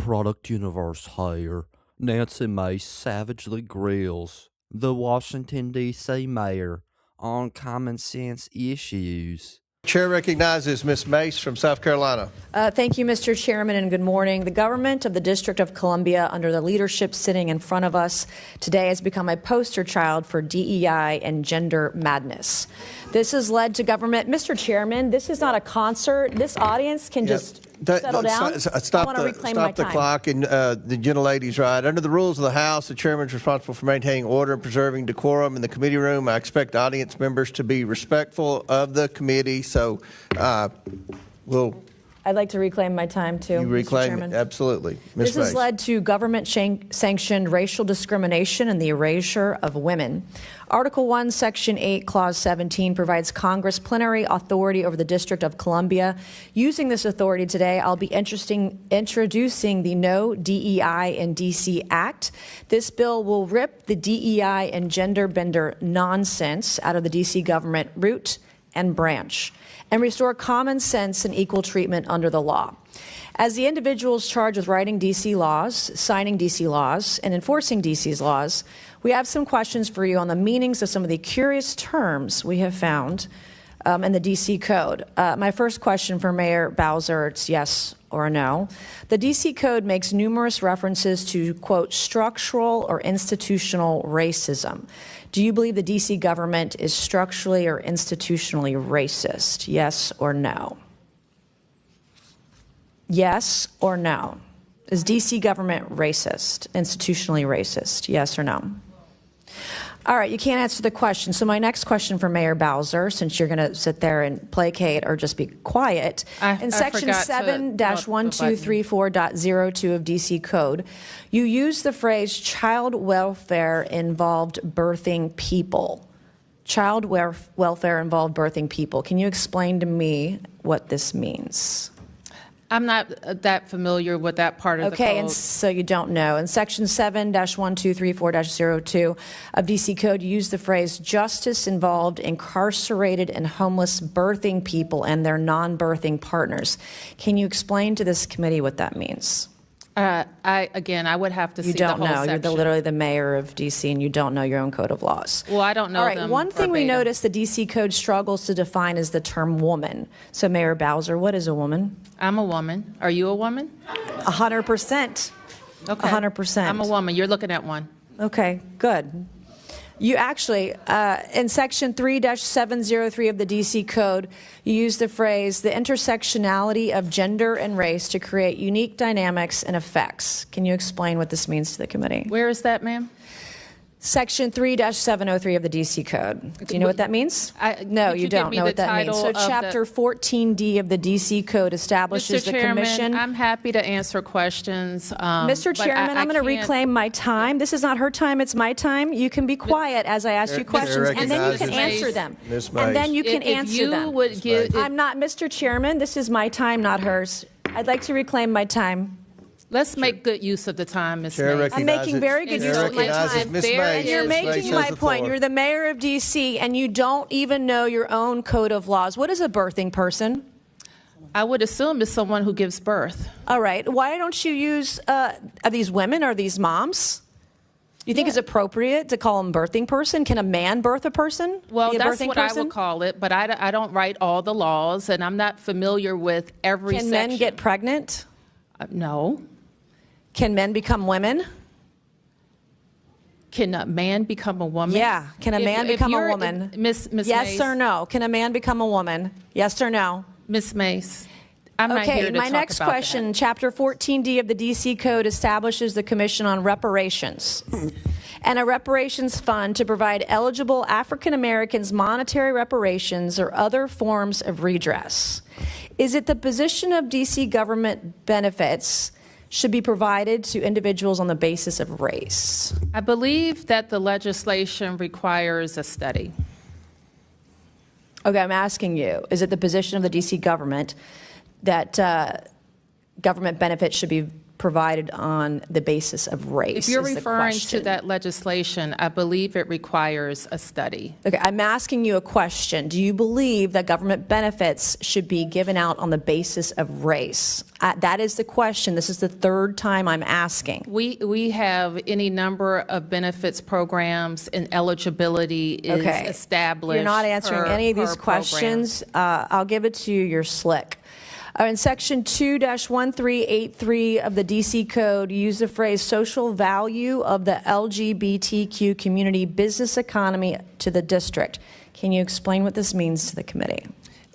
product universe here. Nancy Mace savagely grills the Washington, D.C. mayor on common sense issues. Chair recognizes Ms. Mace from South Carolina. Thank you, Mr. Chairman, and good morning. The government of the District of Columbia, under the leadership sitting in front of us today, has become a poster child for DEI and gender madness. This has led to government. Mr. Chairman, this is not a concert. This audience can just settle down. Stop I want to reclaim my time. the clock, and the gentlelady's right. Under the rules of the House, the chairman is responsible for maintaining order and preserving decorum in the committee room. I expect audience members to be respectful of the committee. So, I'd like to reclaim my time, too, you reclaim it. Absolutely. Ms. This has led to government-sanctioned racial discrimination and the erasure of women. Article 1, Section 8, Clause 17 provides Congress plenary authority over the District of Columbia. Using this authority today, I'll be introducing the No DEI in D.C. Act. This bill will rip the DEI and gender bender nonsense out of the D.C. government root and branch, and restore common sense and equal treatment under the law. As the individuals charged with writing D.C. laws, signing D.C. laws, and enforcing D.C.'s laws, we have some questions for you on the meanings of some of the curious terms we have found in the D.C. Code. My first question for Mayor Bowser, it's yes or no. The D.C. Code makes numerous references to, quote, structural or institutional racism. Do you believe the D.C. government is structurally or institutionally racist? Yes or no? Yes or no? Is D.C. government racist, institutionally racist? Yes or no? All right, you can't answer the question. So my next question for Mayor Bowser, since you're going to sit there and placate or just be quiet, in Section 7-1234.02 of D.C. Code, you use the phrase child welfare involved birthing people. Child welfare involved birthing people. Can you explain to me what this means? I'm not that familiar with that part of the code. Okay, and so you don't know. In Section 7-1234.02 of D.C. Code, you use the phrase justice involved incarcerated and homeless birthing people and their non-birthing partners. Can you explain to this committee what that means? I would have to see the whole section. You don't know. You're literally the mayor of D.C. and you don't know your own code of laws. Well, I don't know. All right, one thing we noticed the D.C. Code struggles to define is the term woman. So, Mayor Bowser, what is a woman? I'm a woman. Are you a woman? 100%. Okay. 100%. I'm a woman. You're looking at one. Okay, good. You actually, in Section 3-703 of the D.C. Code, you use the phrase, the intersectionality of gender and race to create unique dynamics and effects. Can you explain what this means to the committee? Where is that, ma'am? Section 3-703 of the D.C. Code. Do you know what that means? No, you don't know what that means. So Chapter 14D of the D.C. Code establishes the commission. I'm happy to answer questions. Mr. Chairman, I'm going to reclaim my time. This is not her time, it's my time. You can be quiet as I ask you questions, and then you can answer them. And then you can answer them. I'm not, Mr. Chairman, this is my time, not hers. I'd like to reclaim my time. Let's make good use of the time, Ms. Mace. I'm making very good use of my time. And you're making my point. You're the mayor of D.C., and you don't even know your own code of laws. What is a birthing person? I would assume it's someone who gives birth. All right. Why don't you use, are these women? Are these moms? Do you think it's appropriate to call them birthing person? Can a man birth a person? Well, that's what I would call it, but I don't write all the laws, and I'm not familiar with every section. Can men get pregnant? No. Can men become women? Can a man become a woman? Yeah. Can a man become a woman? Miss yes Mace, or no? Can a man become a woman? Yes or no? Miss Mace, I'm not here to my next talk about question. that. Chapter 14D of the D.C. Code establishes the Commission on Reparations and a reparations fund to provide eligible African Americans monetary reparations or other forms of redress. Is it the position of D.C. government benefits should be provided to individuals on the basis of race? I believe that the legislation requires a study. Okay, I'm asking you, is it the position of the D.C. government that government benefits should be provided on the basis of race? If you're is the referring to question. that legislation, I believe it requires a study. Okay, I'm asking you a question. Do you believe that government benefits should be given out on the basis of race? That is the question. This is the third time I'm asking. We have any number of benefits programs, and eligibility is established. You're not answering any of these program. questions. I'll give it to you. You're slick. In Section 2-1383 of the DC Code, you use the phrase social value of the LGBTQ community business economy to the district. Can you explain what this means to the committee?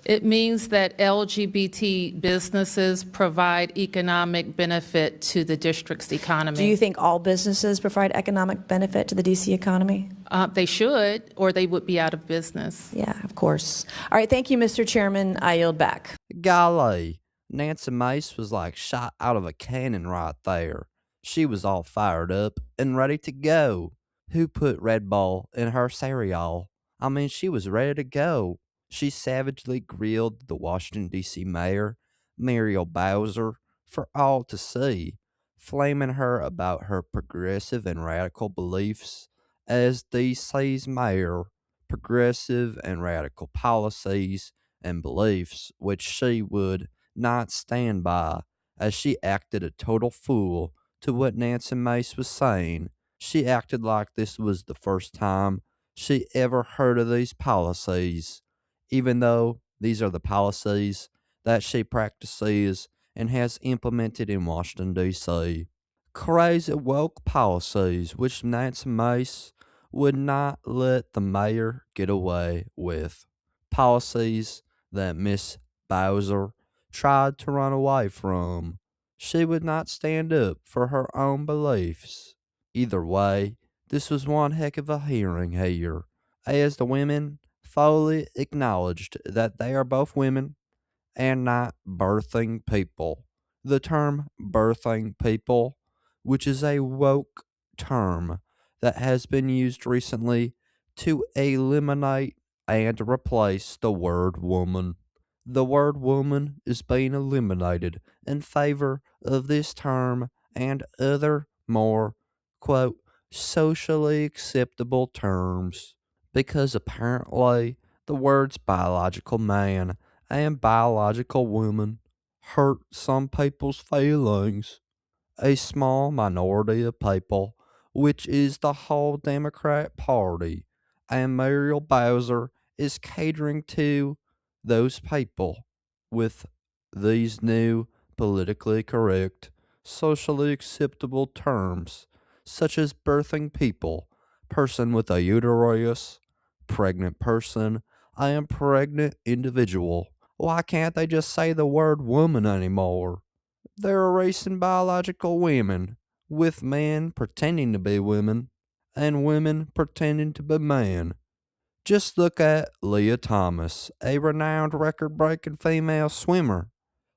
It means that LGBT businesses provide economic benefit to the district's economy. Do you think all businesses provide economic benefit to the DC economy? They should, or they would be out of business. Yeah, of course. All right, thank you, Mr. Chairman. I yield back. Golly, Nancy Mace was like shot out of a cannon right there. She was all fired up and ready to go. Who put Red Bull in her cereal? I mean, she was ready to go. She savagely grilled the Washington, D.C. mayor, Muriel Bowser, for all to see, flaming her about her progressive and radical beliefs as D.C.'s mayor, progressive and radical policies and beliefs which she would not stand by, as she acted a total fool to what Nancy Mace was saying. She acted like this was the first time she ever heard of these policies, even though these are the policies that she practices and has implemented in Washington, D.C. Crazy woke policies which Nancy Mace would not let the mayor get away with. Policies that Miss Bowser tried to run away from. She would not stand up for her own beliefs. Either way, this was one heck of a hearing here, as the women fully acknowledged that they are both women and not birthing people. The term birthing people, which is a woke term that has been used recently to eliminate and replace the word woman. The word woman is being eliminated in favor of this term and other more, quote, socially acceptable terms, because apparently the words biological man and biological woman hurt some people's feelings. A small minority of people, which is the whole Democrat Party, and Muriel Bowser is catering to those people with these new politically correct, socially acceptable terms, such as birthing people, person with a uterus, pregnant person, I am pregnant individual. Why can't they just say the word woman anymore? They're erasing biological women, with men pretending to be women, and women pretending to be men. Just look at Leah Thomas, a renowned record breaking female swimmer,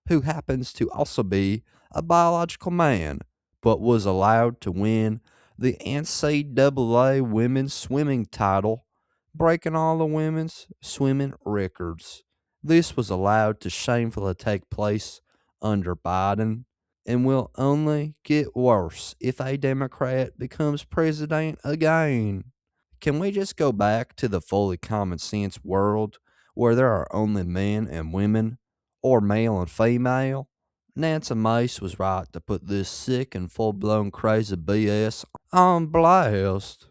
who happens to also be a biological man, but was allowed to win the NCAA women's swimming title, breaking all the women's swimming records. This was allowed to shamefully take place under Biden and will only get worse if a Democrat becomes president again. Can we just go back to the fully common sense world where there are only men and women, or male and female? Nancy Mace was right to put this sick and full blown crazy BS on blast.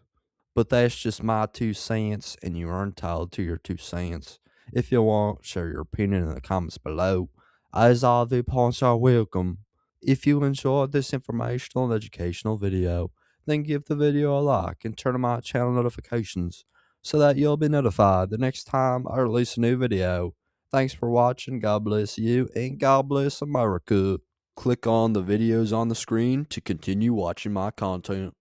But that's just my 2 cents, and you are entitled to your 2 cents. If you want, share your opinion in the comments below, as all viewpoints are welcome. If you enjoyed this informational and educational video, then give the video a like and turn on my channel notifications so that you'll be notified the next time I release a new video. Thanks for watching, God bless you, and God bless America. Click on the videos on the screen to continue watching my content.